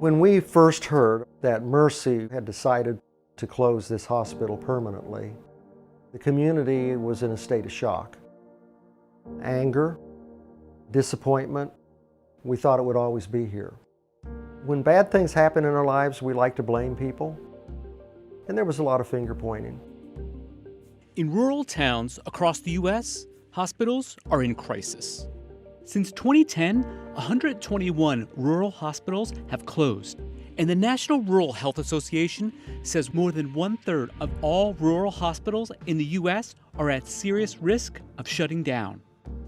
When we first heard that Mercy had decided to close this hospital permanently, the community was in a state of shock. Anger, disappointment. We thought it would always be here. When bad things happen in our lives, we like to blame people, and there was a lot of finger pointing. In rural towns across the U.S., hospitals are in crisis. Since 2010, 121 rural hospitals have closed, and the National Rural Health Association says more than 1/3 of all rural hospitals in the U.S. are at serious risk of shutting down.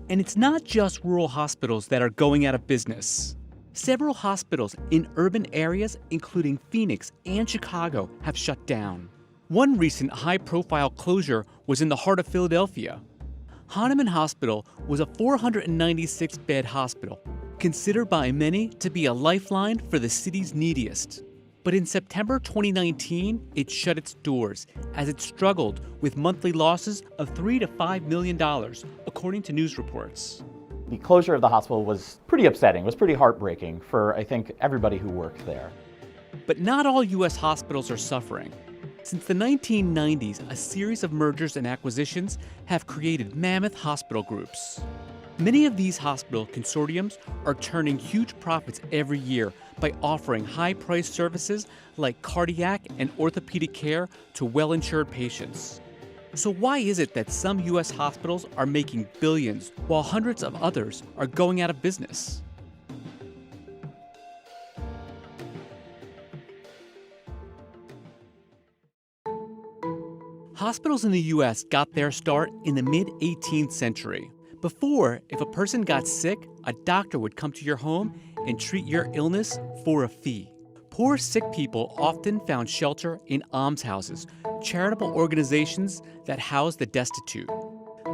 And it's not just rural hospitals that are going out of business. Several hospitals in urban areas, including Phoenix and Chicago, have shut down. One recent high-profile closure was in the heart of Philadelphia. Hahnemann Hospital was a 496-bed hospital, considered by many to be a lifeline for the city's neediest. But in September 2019, it shut its doors as it struggled with monthly losses of $3 to $5 million, according to news reports. The closure of the hospital was pretty upsetting, was pretty heartbreaking for, I think, everybody who worked there. But not all U.S. hospitals are suffering. Since the 1990s, a series of mergers and acquisitions have created mammoth hospital groups. Many of these hospital consortiums are turning huge profits every year by offering high-priced services like cardiac and orthopedic care to well-insured patients. So why is it that some U.S. hospitals are making billions while hundreds of others are going out of business? Hospitals in the U.S. got their start in the mid-18th century. Before, if a person got sick, a doctor would come to your home and treat your illness for a fee. Poor sick people often found shelter in almshouses, charitable organizations that housed the destitute.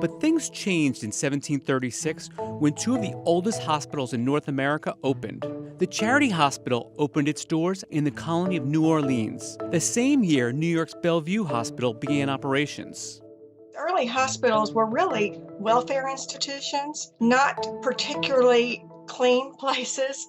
But things changed in 1736 when two of the oldest hospitals in North America opened. The Charity Hospital opened its doors in the colony of New Orleans. The same year, New York's Bellevue Hospital began operations. Early hospitals were really welfare institutions, not particularly clean places.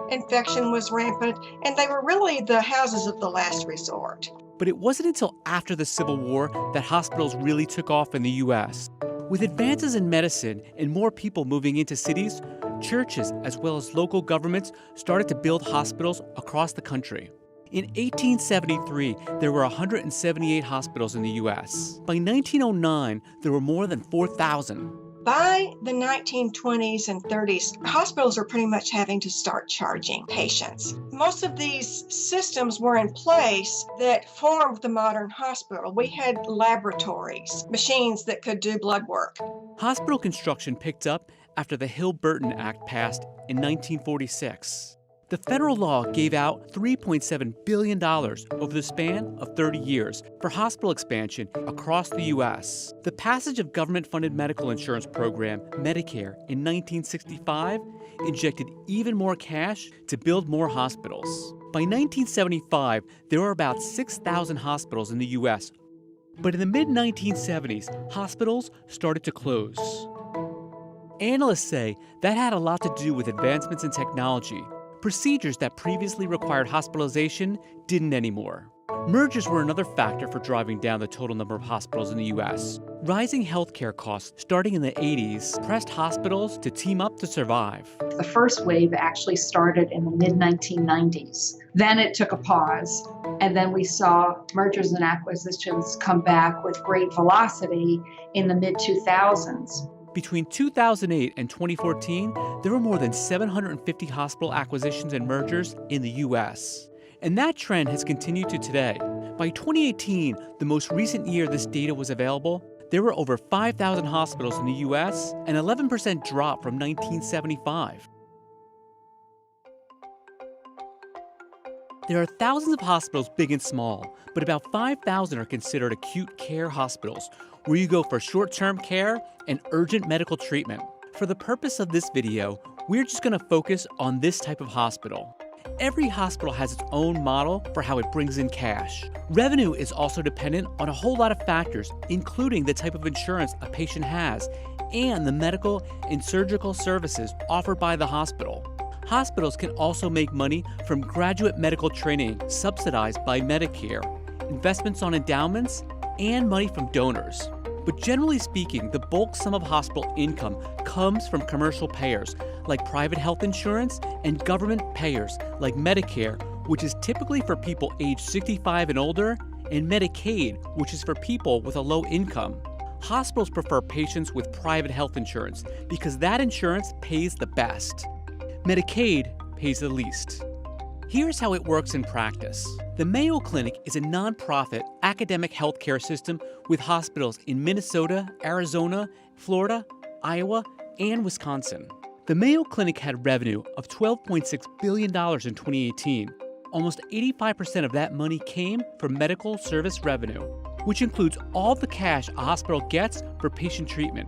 Infection was rampant, and they were really the houses of the last resort. But it wasn't until after the Civil War that hospitals really took off in the U.S. With advances in medicine and more people moving into cities, churches as well as local governments started to build hospitals across the country. In 1873, there were 178 hospitals in the U.S. By 1909, there were more than 4,000. By the 1920s and 30s, hospitals are pretty much having to start charging patients. Most of these systems were in place that formed the modern hospital. We had laboratories, machines that could do blood work. Hospital construction picked up after the Hill-Burton Act passed in 1946. The federal law gave out $3.7 billion over the span of 30 years for hospital expansion across the U.S. The passage of government-funded medical insurance program, Medicare, in 1965 injected even more cash to build more hospitals. By 1975, there were about 6,000 hospitals in the U.S. But in the mid-1970s, hospitals started to close. Analysts say that had a lot to do with advancements in technology. Procedures that previously required hospitalization didn't anymore. Mergers were another factor for driving down the total number of hospitals in the U.S. Rising healthcare costs starting in the 80s pressed hospitals to team up to survive. The first wave actually started in the mid-1990s. Then it took a pause, and then we saw mergers and acquisitions come back with great velocity in the mid-2000s. Between 2008 and 2014, there were more than 750 hospital acquisitions and mergers in the U.S. And that trend has continued to today. By 2018, the most recent year this data was available, there were over 5,000 hospitals in the U.S., an 11% drop from 1975. There are thousands of hospitals, big and small, but about 5,000 are considered acute care hospitals, where you go for short-term care and urgent medical treatment. For the purpose of this video, we're just going to focus on this type of hospital. Every hospital has its own model for how it brings in cash. Revenue is also dependent on a whole lot of factors, including the type of insurance a patient has and the medical and surgical services offered by the hospital. Hospitals can also make money from graduate medical training subsidized by Medicare, investments on endowments, and money from donors. But generally speaking, the bulk sum of hospital income comes from commercial payers like private health insurance and government payers like Medicare, which is typically for people aged 65 and older, and Medicaid, which is for people with a low income. Hospitals prefer patients with private health insurance because that insurance pays the best. Medicaid pays the least. Here's how it works in practice. The Mayo Clinic is a nonprofit academic healthcare system with hospitals in Minnesota, Arizona, Florida, Iowa, and Wisconsin. The Mayo Clinic had revenue of $12.6 billion in 2018. Almost 85% of that money came from medical service revenue, which includes all the cash a hospital gets for patient treatment.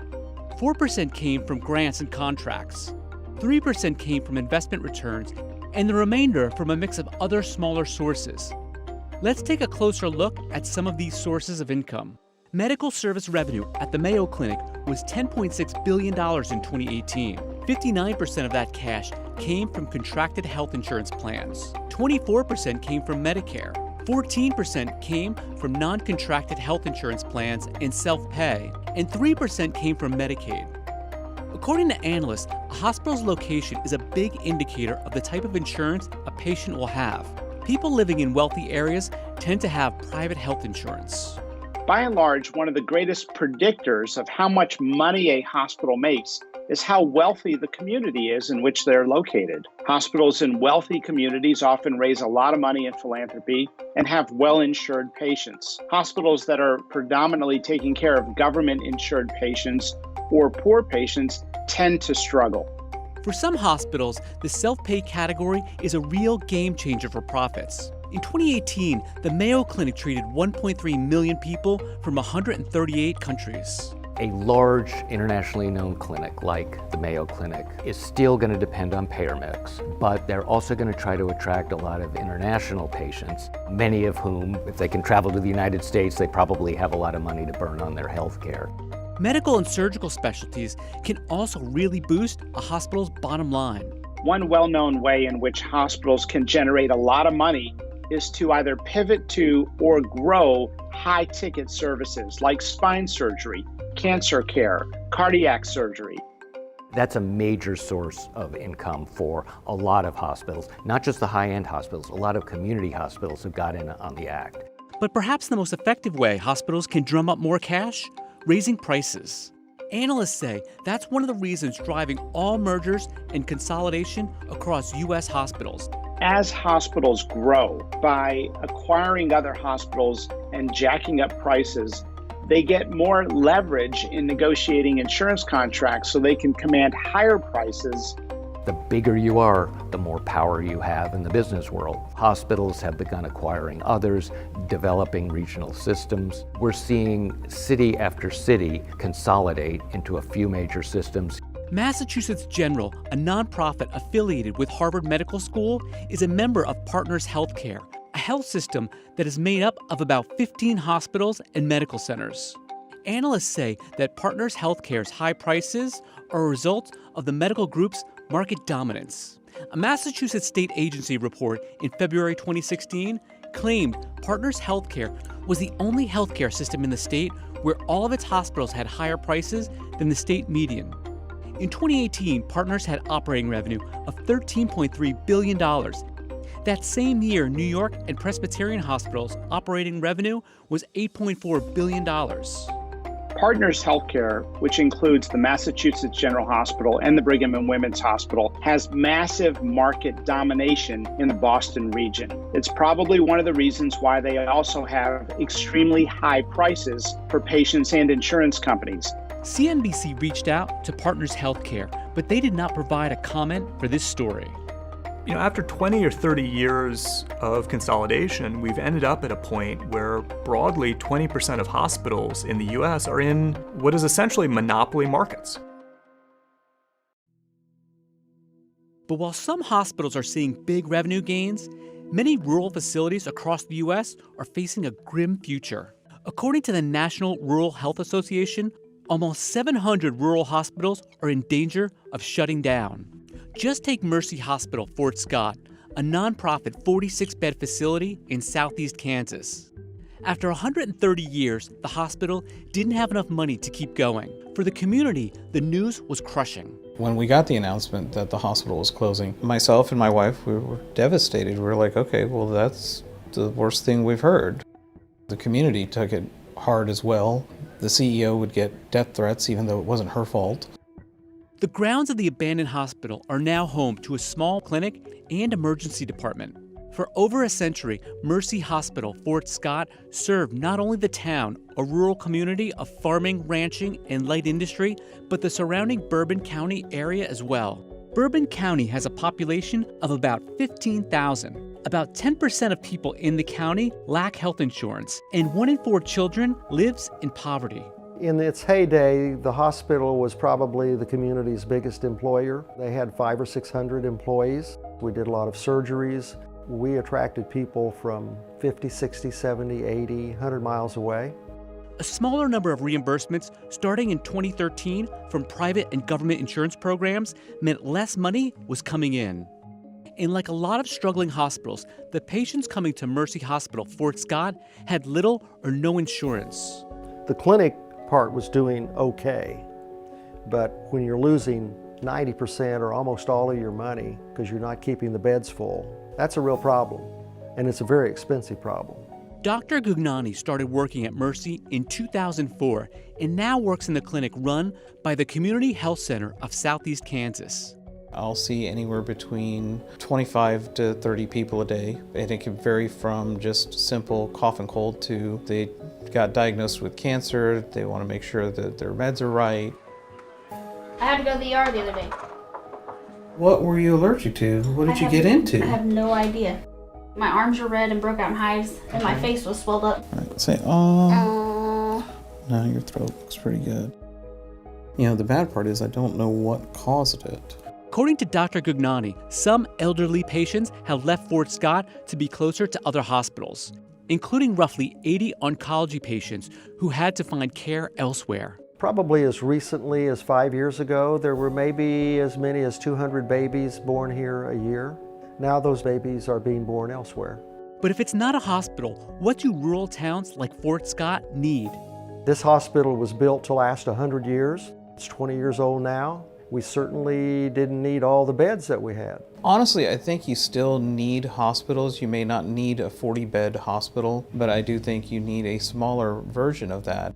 4% came from grants and contracts. 3% came from investment returns, and the remainder from a mix of other smaller sources. Let's take a closer look at some of these sources of income. Medical service revenue at the Mayo Clinic was $10.6 billion in 2018. 59% of that cash came from contracted health insurance plans. 24% came from Medicare. 14% came from non-contracted health insurance plans and self-pay, and 3% came from Medicaid. According to analysts, a hospital's location is a big indicator of the type of insurance a patient will have. People living in wealthy areas tend to have private health insurance. By and large, one of the greatest predictors of how much money a hospital makes is how wealthy the community is in which they're located. Hospitals in wealthy communities often raise a lot of money in philanthropy and have well-insured patients. Hospitals that are predominantly taking care of government-insured patients or poor patients tend to struggle. For some hospitals, the self-pay category is a real game changer for profits. In 2018, the Mayo Clinic treated 1.3 million people from 138 countries. A large internationally known clinic like the Mayo Clinic is still going to depend on payer mix, but they're also going to try to attract a lot of international patients, many of whom, if they can travel to the United States, they probably have a lot of money to burn on their health care. Medical and surgical specialties can also really boost a hospital's bottom line. One well-known way in which hospitals can generate a lot of money is to either pivot to or grow high-ticket services like spine surgery, cancer care, cardiac surgery. That's a major source of income for a lot of hospitals, not just the high-end hospitals. A lot of community hospitals have got in on the act. But perhaps the most effective way hospitals can drum up more cash? Raising prices. Analysts say that's one of the reasons driving all mergers and consolidation across U.S. hospitals. As hospitals grow by acquiring other hospitals and jacking up prices, they get more leverage in negotiating insurance contracts so they can command higher prices. The bigger you are, the more power you have in the business world. Hospitals have begun acquiring others, developing regional systems. We're seeing city after city consolidate into a few major systems. Massachusetts General, a nonprofit affiliated with Harvard Medical School, is a member of Partners Healthcare, a health system that is made up of about 15 hospitals and medical centers. Analysts say that Partners Healthcare's high prices are a result of the medical group's market dominance. A Massachusetts state agency report in February 2016 claimed Partners Healthcare was the only healthcare system in the state where all of its hospitals had higher prices than the state median. In 2018, Partners had operating revenue of $13.3 billion. That same year, New York and Presbyterian Hospital's operating revenue was $8.4 billion. Partners Healthcare, which includes the Massachusetts General Hospital and the Brigham and Women's Hospital, has massive market domination in the Boston region. It's probably one of the reasons why they also have extremely high prices for patients and insurance companies. CNBC reached out to Partners Healthcare, but they did not provide a comment for this story. After 20 or 30 years of consolidation, we've ended up at a point where broadly 20% of hospitals in the US are in what is essentially monopoly markets. But while some hospitals are seeing big revenue gains, many rural facilities across the US are facing a grim future. According to the National Rural Health Association, almost 700 rural hospitals are in danger of shutting down. Just take Mercy Hospital Fort Scott, a nonprofit 46-bed facility in southeast Kansas. After 130 years, the hospital didn't have enough money to keep going. For the community, the news was crushing. When we got the announcement that the hospital was closing, myself and my wife, we were devastated. We were like, okay, well, that's the worst thing we've heard. The community took it hard as well. The CEO would get death threats, even though it wasn't her fault. The grounds of the abandoned hospital are now home to a small clinic and emergency department. For over a century, Mercy Hospital Fort Scott served not only the town, a rural community of farming, ranching, and light industry, but the surrounding Bourbon County area as well. Bourbon County has a population of about 15,000. About 10% of people in the county lack health insurance, and 1 in 4 children lives in poverty. In its heyday, the hospital was probably the community's biggest employer. They had 500 or 600 employees. We did a lot of surgeries. We attracted people from 50, 60, 70, 80, 100 miles away. A smaller number of reimbursements starting in 2013 from private and government insurance programs meant less money was coming in. And like a lot of struggling hospitals, the patients coming to Mercy Hospital Fort Scott had little or no insurance. The clinic part was doing okay, but when you're losing 90% or almost all of your money because you're not keeping the beds full, that's a real problem, and it's a very expensive problem. Dr. Gugnani started working at Mercy in 2004 and now works in the clinic run by the Community Health Center of Southeast Kansas. I'll see anywhere between 25 to 30 people a day, and it can vary from just simple cough and cold to they got diagnosed with cancer, they want to make sure that their meds are right. I had to go to the ER the other day. What were you allergic to? What did you get into? I have no idea. My arms were red and broke out in hives, and my face was swelled up. Right, say, oh. Now your throat looks pretty good. You know, the bad part is I don't know what caused it. According to Dr. Gugnani, some elderly patients have left Fort Scott to be closer to other hospitals, including roughly 80 oncology patients who had to find care elsewhere. Probably as recently as 5 years ago, there were maybe as many as 200 babies born here a year. Now those babies are being born elsewhere. But if it's not a hospital, what do rural towns like Fort Scott need? This hospital was built to last 100 years. It's 20 years old now. We certainly didn't need all the beds that we had. Honestly, I think you still need hospitals. You may not need a 40-bed hospital, but I do think you need a smaller version of that.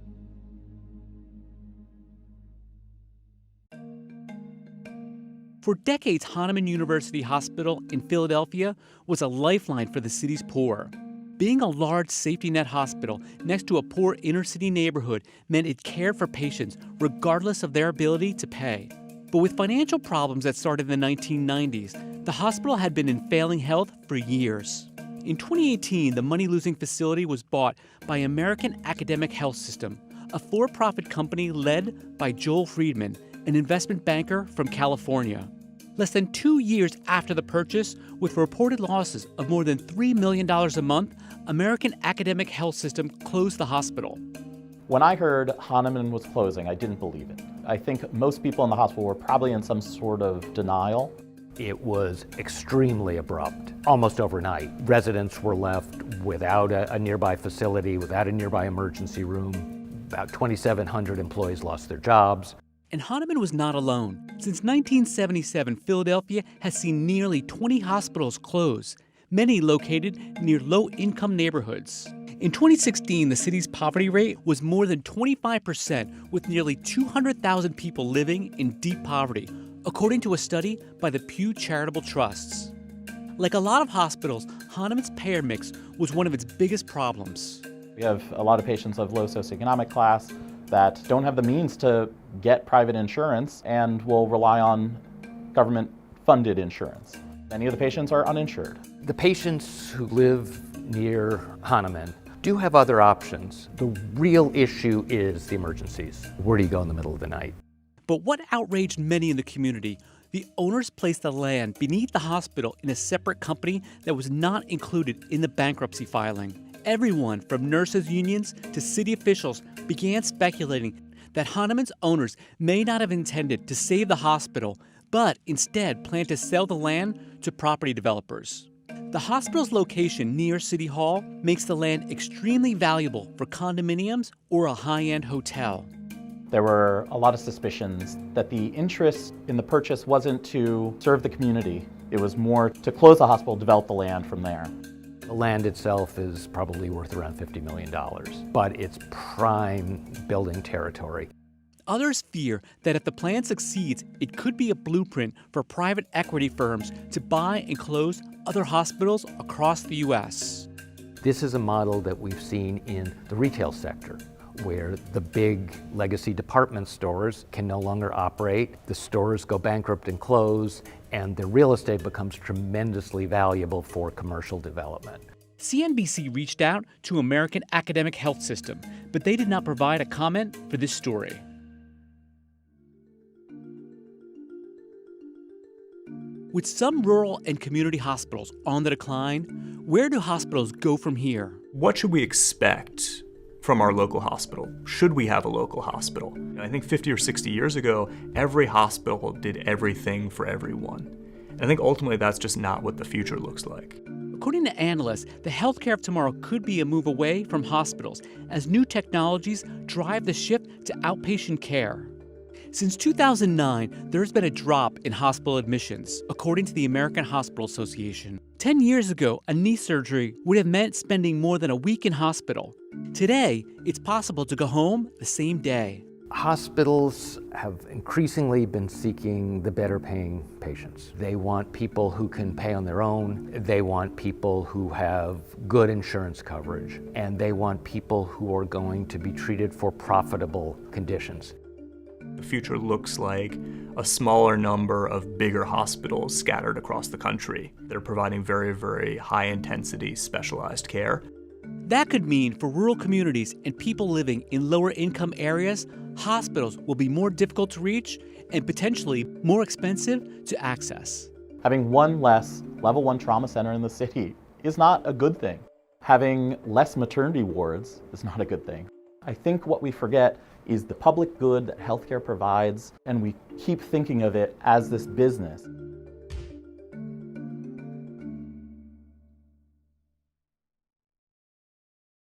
For decades, Hahnemann University Hospital in Philadelphia was a lifeline for the city's poor. Being a large safety net hospital next to a poor inner-city neighborhood meant it cared for patients regardless of their ability to pay. But with financial problems that started in the 1990s, the hospital had been in failing health for years. In 2018, the money-losing facility was bought by American Academic Health System, a for-profit company led by Joel Friedman, an investment banker from California. Less than 2 years after the purchase, with reported losses of more than $3 million a month, American Academic Health System closed the hospital. When I heard Hahnemann was closing, I didn't believe it. I think most people in the hospital were probably in some sort of denial. It was extremely abrupt, almost overnight. Residents were left without a nearby facility, without a nearby emergency room. About 2,700 employees lost their jobs. And Hahnemann was not alone. Since 1977, Philadelphia has seen nearly 20 hospitals close, many located near low-income neighborhoods. In 2016, the city's poverty rate was more than 25%, with nearly 200,000 people living in deep poverty, according to a study by the Pew Charitable Trusts. Like a lot of hospitals, Hahnemann's payer mix was one of its biggest problems. We have a lot of patients of low socioeconomic class that don't have the means to get private insurance and will rely on government-funded insurance. Many of the patients are uninsured. The patients who live near Hahnemann do have other options. The real issue is the emergencies. Where do you go in the middle of the night? But what outraged many in the community? The owners placed the land beneath the hospital in a separate company that was not included in the bankruptcy filing. Everyone from nurses' unions to city officials began speculating that Hahnemann's owners may not have intended to save the hospital, but instead plan to sell the land to property developers. The hospital's location near City Hall makes the land extremely valuable for condominiums or a high-end hotel. There were a lot of suspicions that the interest in the purchase wasn't to serve the community. It was more to close the hospital, develop the land from there. The land itself is probably worth around $50 million, but it's prime building territory. Others fear that if the plan succeeds, it could be a blueprint for private equity firms to buy and close other hospitals across the U.S. This is a model that we've seen in the retail sector, where the big legacy department stores can no longer operate, the stores go bankrupt and close, and the real estate becomes tremendously valuable for commercial development. CNBC reached out to American Academic Health System, but they did not provide a comment for this story. With some rural and community hospitals on the decline, where do hospitals go from here? What should we expect from our local hospital? Should we have a local hospital? I think 50 or 60 years ago, every hospital did everything for everyone. And I think ultimately that's just not what the future looks like. According to analysts, the healthcare of tomorrow could be a move away from hospitals as new technologies drive the shift to outpatient care. Since 2009, there's been a drop in hospital admissions, according to the American Hospital Association. 10 years ago, a knee surgery would have meant spending more than a week in hospital. Today, it's possible to go home the same day. Hospitals have increasingly been seeking the better paying patients. They want people who can pay on their own, they want people who have good insurance coverage, and they want people who are going to be treated for profitable conditions. The future looks like a smaller number of bigger hospitals scattered across the country that are providing very, very high intensity specialized care. That could mean for rural communities and people living in lower income areas, hospitals will be more difficult to reach and potentially more expensive to access. Having one less level 1 trauma center in the city is not a good thing. Having less maternity wards is not a good thing. I think what we forget is the public good that healthcare provides, and we keep thinking of it as this business.